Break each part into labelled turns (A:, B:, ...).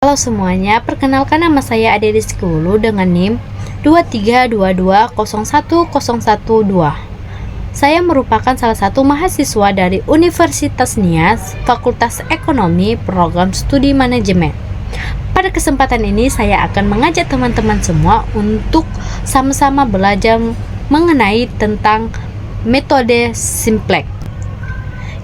A: Halo semuanya, perkenalkan nama saya Ade Rizkyulu dengan NIM 232201012. Saya merupakan salah satu mahasiswa dari Universitas Nias, Fakultas Ekonomi, Program Studi Manajemen. Pada kesempatan ini saya akan mengajak teman-teman semua untuk sama-sama belajar mengenai tentang metode Simplex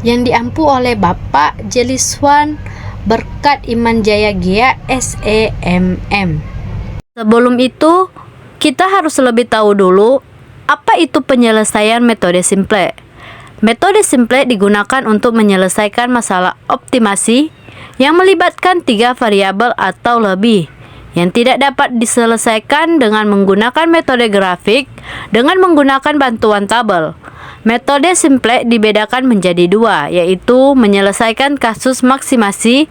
A: yang diampu oleh Bapak Jeliswan Berkat Iman Jaya Gia SEMM. Sebelum itu, kita harus lebih tahu dulu apa itu penyelesaian metode Simplex. Metode Simplex digunakan untuk menyelesaikan masalah optimasi yang melibatkan 3 variabel atau lebih yang tidak dapat diselesaikan dengan menggunakan metode grafik dengan menggunakan bantuan tabel. Metode Simplex dibedakan menjadi 2, yaitu menyelesaikan kasus maksimasi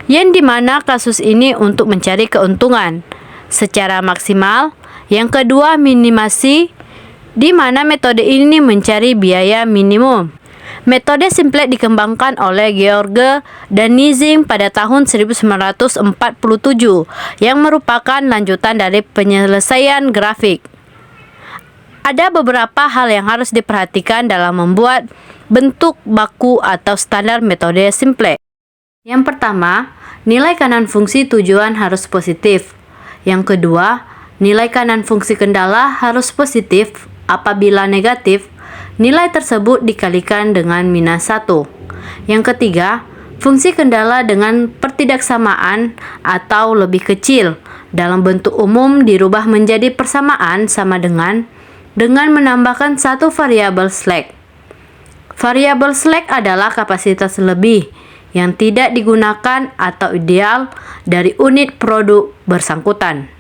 A: yang dimana kasus ini untuk mencari keuntungan secara maksimal. Yang kedua, minimasi, di mana metode ini mencari biaya minimum. Metode Simplex dikembangkan oleh George Danizing pada tahun 1947 yang merupakan lanjutan dari penyelesaian grafik. Ada beberapa hal yang harus diperhatikan dalam membuat bentuk baku atau standar metode Simplex. Yang pertama, nilai kanan fungsi tujuan harus positif. Yang kedua, nilai kanan fungsi kendala harus positif. Apabila negatif, nilai tersebut dikalikan dengan -1. Yang ketiga, fungsi kendala dengan pertidaksamaan atau lebih kecil dalam bentuk umum dirubah menjadi persamaan sama dengan menambahkan satu variabel slack. Variabel slack adalah kapasitas lebih yang tidak digunakan atau ideal dari unit produk bersangkutan.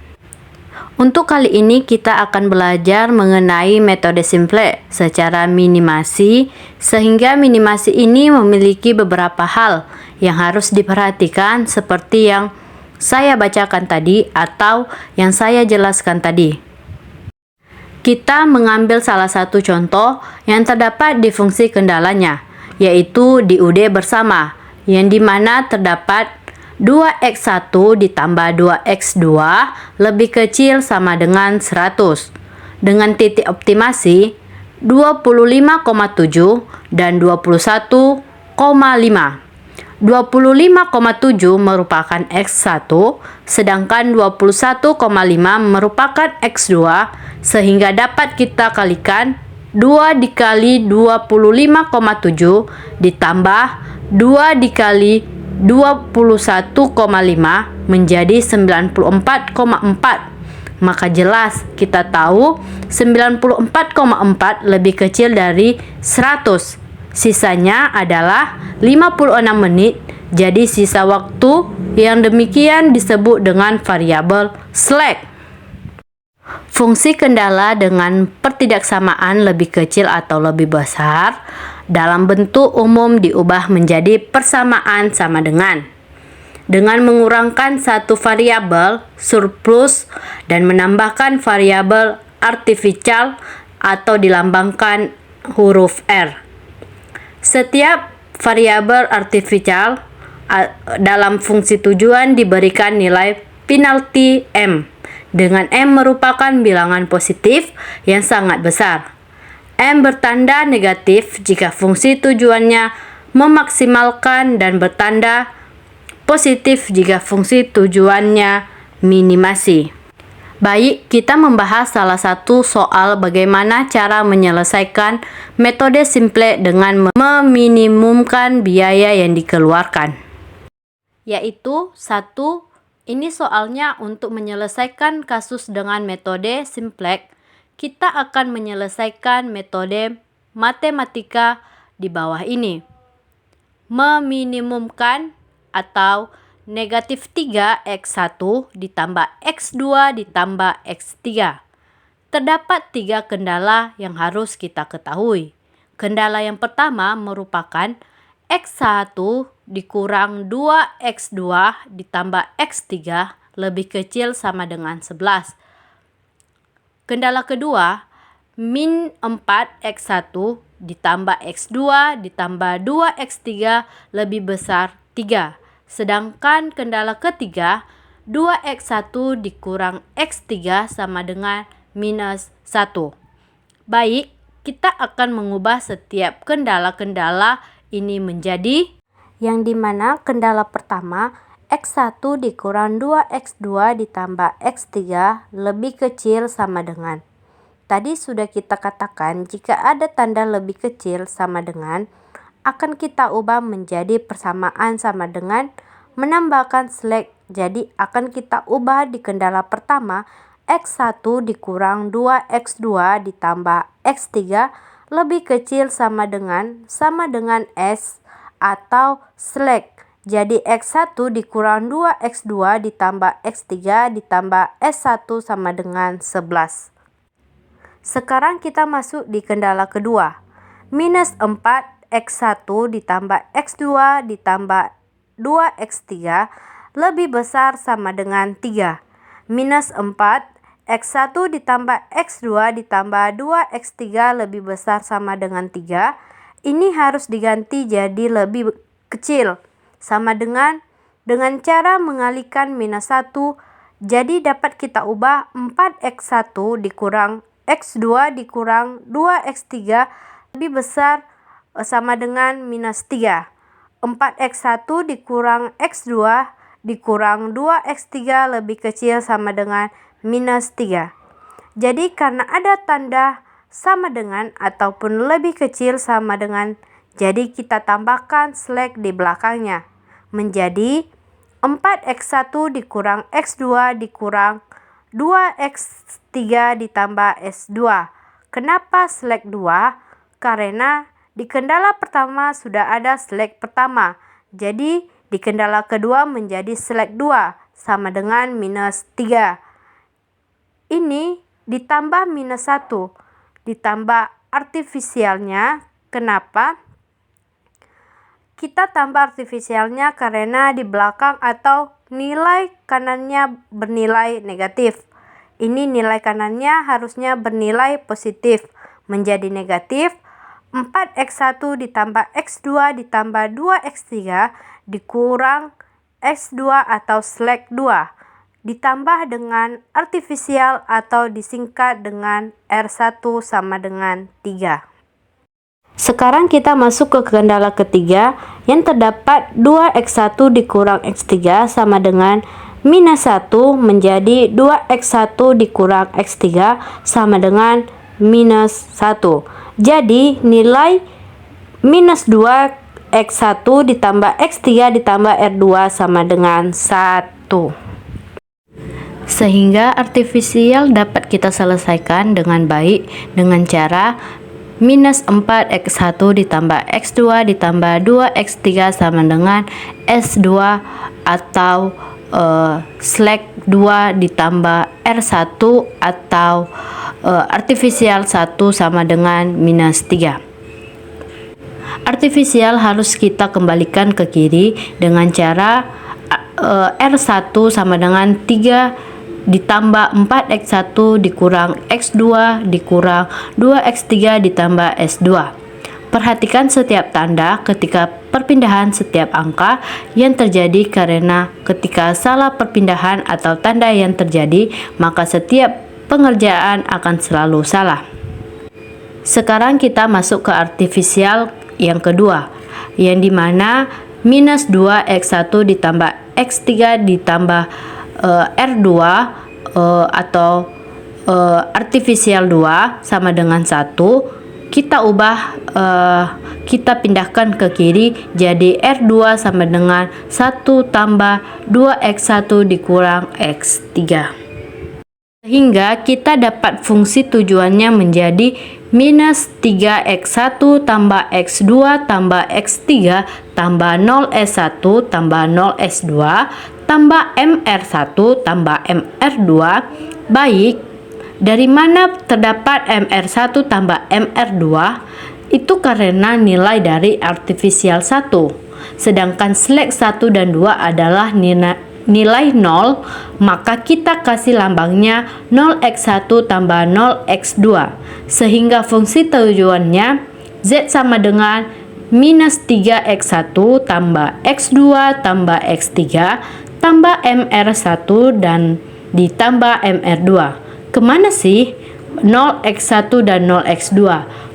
A: Untuk kali ini kita akan belajar mengenai metode Simplex secara minimasi, sehingga minimasi ini memiliki beberapa hal yang harus diperhatikan seperti yang saya bacakan tadi atau yang saya jelaskan tadi. Kita mengambil salah satu contoh yang terdapat di fungsi kendalanya, yaitu di UD bersama, yang dimana terdapat 2x1 ditambah 2x2 lebih kecil sama dengan 100 dengan titik optimasi 25,7 dan 21,5. 25,7 merupakan x1 sedangkan 21,5 merupakan x2, sehingga dapat kita kalikan 2 dikali 25,7 ditambah 2 dikali 21,5 menjadi 94,4. Maka jelas kita tahu 94,4 lebih kecil dari 100. Sisanya adalah 56 menit. Jadi sisa waktu yang demikian disebut dengan variabel slack. Fungsi kendala dengan pertidaksamaan lebih kecil atau lebih besar dalam bentuk umum diubah menjadi persamaan sama dengan mengurangkan satu variabel surplus dan menambahkan variabel artificial atau dilambangkan huruf R. Setiap variabel artificial dalam fungsi tujuan diberikan nilai penalti M, dengan M merupakan bilangan positif yang sangat besar. M bertanda negatif jika fungsi tujuannya memaksimalkan dan bertanda positif jika fungsi tujuannya minimasi. Baik, kita membahas salah satu soal bagaimana cara menyelesaikan metode Simplex dengan meminimumkan biaya yang dikeluarkan. Yaitu 1. Ini soalnya untuk menyelesaikan kasus dengan metode Simplex, kita akan menyelesaikan metode matematika di bawah ini. Meminimumkan atau negatif 3x1 ditambah x2 ditambah x3. Terdapat 3 kendala yang harus kita ketahui. Kendala yang pertama merupakan x1 dikurang 2x2 ditambah x3 lebih kecil sama dengan 11. Kendala kedua, min 4x1 ditambah x2 ditambah 2x3 lebih besar 3. Sedangkan kendala ketiga, 2x1 dikurang x3 sama dengan minus 1. Baik, kita akan mengubah setiap kendala-kendala ini menjadi yang dimana kendala pertama, x1 dikurang 2x2 ditambah x3 lebih kecil sama dengan. Tadi sudah kita katakan jika ada tanda lebih kecil sama dengan, akan kita ubah menjadi persamaan sama dengan menambahkan slash. Jadi akan kita ubah di kendala pertama, x1 dikurang 2x2 ditambah x3 lebih kecil sama dengan s atau slash. Jadi x1 dikurang 2x2 ditambah x3 ditambah s1 sama dengan 11. Sekarang kita masuk di kendala kedua. Minus 4x1 ditambah x2 ditambah 2x3 lebih besar sama dengan 3. Minus 4x1 ditambah x2 ditambah 2x3 lebih besar sama dengan 3. Ini harus diganti jadi lebih kecil. Sama dengan cara mengalihkan minus 1. Jadi dapat kita ubah 4x1 dikurang x2 dikurang 2x3 lebih besar sama dengan minus 3. 4x1 dikurang x2 dikurang 2x3 lebih kecil sama dengan minus 3. Jadi karena ada tanda sama dengan ataupun lebih kecil sama dengan, jadi kita tambahkan slash di belakangnya. Menjadi 4x1 dikurang x2 dikurang 2x3 ditambah s2. Kenapa slash 2? Karena di kendala pertama sudah ada slash pertama. Jadi di kendala kedua menjadi slash 2 sama dengan minus 3. Ini ditambah minus 1. Ditambah artifisialnya. Kenapa? Kita tambah artifisialnya karena di belakang atau nilai kanannya bernilai negatif. Ini nilai kanannya harusnya bernilai positif. Menjadi negatif. 4x1 ditambah x2 ditambah 2x3 dikurang x2 atau slash 2 ditambah dengan artifisial atau disingkat dengan R1 sama dengan 3. Sekarang kita masuk ke kendala ketiga yang terdapat 2x1 dikurang x3 sama dengan minus 1 menjadi 2x1 dikurang x3 sama dengan minus 1. Jadi nilai minus 2x1 ditambah x3 ditambah r2 sama dengan 1. Sehingga artifisial dapat kita selesaikan dengan baik dengan cara minus 4x1 ditambah x2 ditambah 2x3 sama dengan s2 atau slash 2 ditambah r1 atau artifisial 1 sama dengan minus 3. Artifisial harus kita kembalikan ke kiri dengan cara R1 sama dengan 3 ditambah 4x1 dikurang x2 dikurang 2x3 ditambah s2. Perhatikan setiap tanda ketika perpindahan setiap angka yang terjadi karena ketika salah perpindahan atau tanda yang terjadi, maka setiap pengerjaan akan selalu salah. Sekarang kita masuk ke artifisial yang kedua, yang dimana minus 2x1 ditambah x3 ditambah r2 atau artifisial 2 sama dengan 1. Kita ubah, kita pindahkan ke kiri jadi r2 sama dengan 1 tambah 2x1 dikurang x3. Sehingga kita dapat fungsi tujuannya menjadi minus 3x1 tambah x2 tambah x3 tambah 0s1 tambah 0s2 tambah mr1 tambah mr2. Baik, dari mana terdapat mr1 tambah mr2? Itu karena nilai dari artifisial 1. Sedangkan slash 1 dan 2 adalah nilai 0, maka kita kasih lambangnya 0x1 tambah 0x2. Sehingga fungsi tujuannya Z sama dengan minus 3x1 tambah x2 tambah x3 tambah mr1 dan ditambah mr2. Kemana sih 0x1 dan 0x2?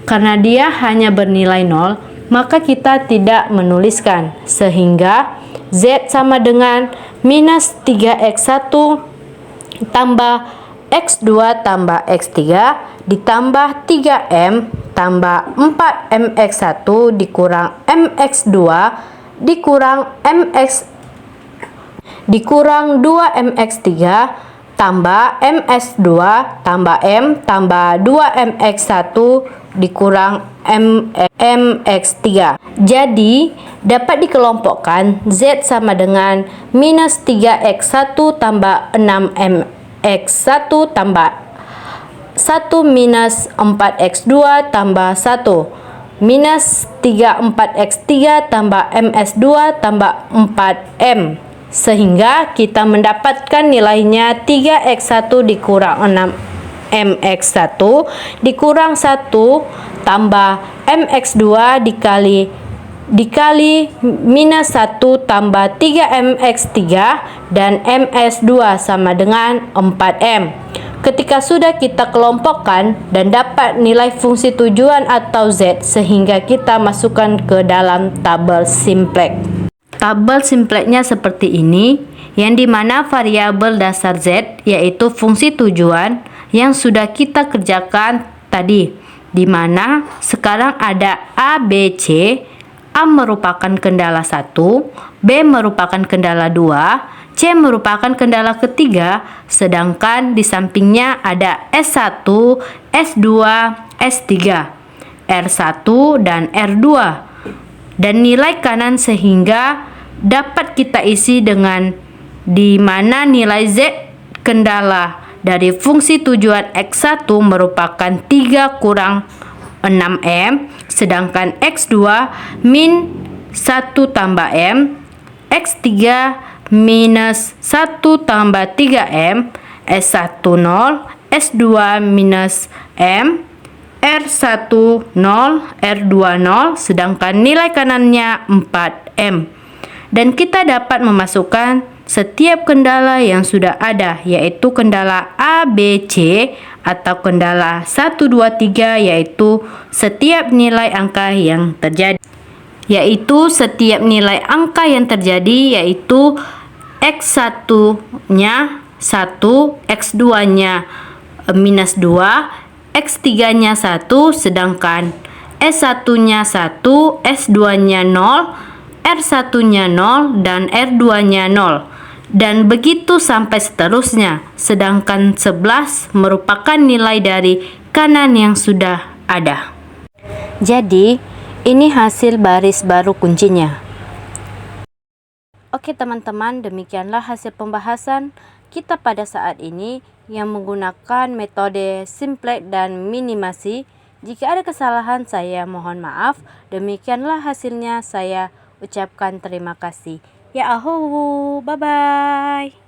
A: Karena dia hanya bernilai 0, maka kita tidak menuliskan, sehingga Z sama dengan minus 3x1 tambah x2 tambah x3 ditambah 3m tambah 4mx1 dikurang mx2 dikurang 2mx3 tambah ms2 tambah m tambah 2mx1 dikurang mx3. Jadi dapat dikelompokkan Z sama dengan minus 3x1 tambah 6mx1 tambah 1 minus 4x2 tambah 1 minus 4x3 tambah ms2 tambah 4m, sehingga kita mendapatkan nilainya 3x1 dikurang 6mx1 dikurang 1 tambah mx2 dikali minus 1 tambah 3mx3 dan ms2 sama dengan 4m. Ketika sudah kita kelompokkan dan dapat nilai fungsi tujuan atau Z, sehingga kita masukkan ke dalam tabel simplex. Tabel simplexnya seperti ini, yang dimana variabel dasar Z yaitu fungsi tujuan yang sudah kita kerjakan tadi, dimana sekarang ada A, B, C. A merupakan kendala 1, B merupakan kendala 2, C merupakan kendala ketiga, sedangkan di sampingnya ada S1, S2, S3, R1, dan R2. Dan nilai kanan sehingga dapat kita isi dengan di mana nilai Z kendala dari fungsi tujuan X1 merupakan 3 kurang 6M, sedangkan X2 min 1 tambah M, X3 minus 1 tambah 3M, S1 0, S2 minus M, R1 0, R2 0, sedangkan nilai kanannya 4M. Dan kita dapat memasukkan setiap kendala yang sudah ada, yaitu kendala A, B, C, atau kendala 1, 2, 3, yaitu setiap nilai angka yang terjadi. Yaitu X1-nya 1, X2-nya minus 2, X3-nya 1, sedangkan S1-nya 1, S2-nya 0, R1-nya 0, dan R2-nya 0. Dan begitu sampai seterusnya, sedangkan 11 merupakan nilai dari kanan yang sudah ada. Jadi, ini hasil baris baru kuncinya. Oke teman-teman, demikianlah hasil pembahasan kita pada saat ini yang menggunakan metode simplex dan minimasi. Jika ada kesalahan, saya mohon maaf. Demikianlah hasilnya, saya ucapkan terima kasih. Ya ahu, bye-bye.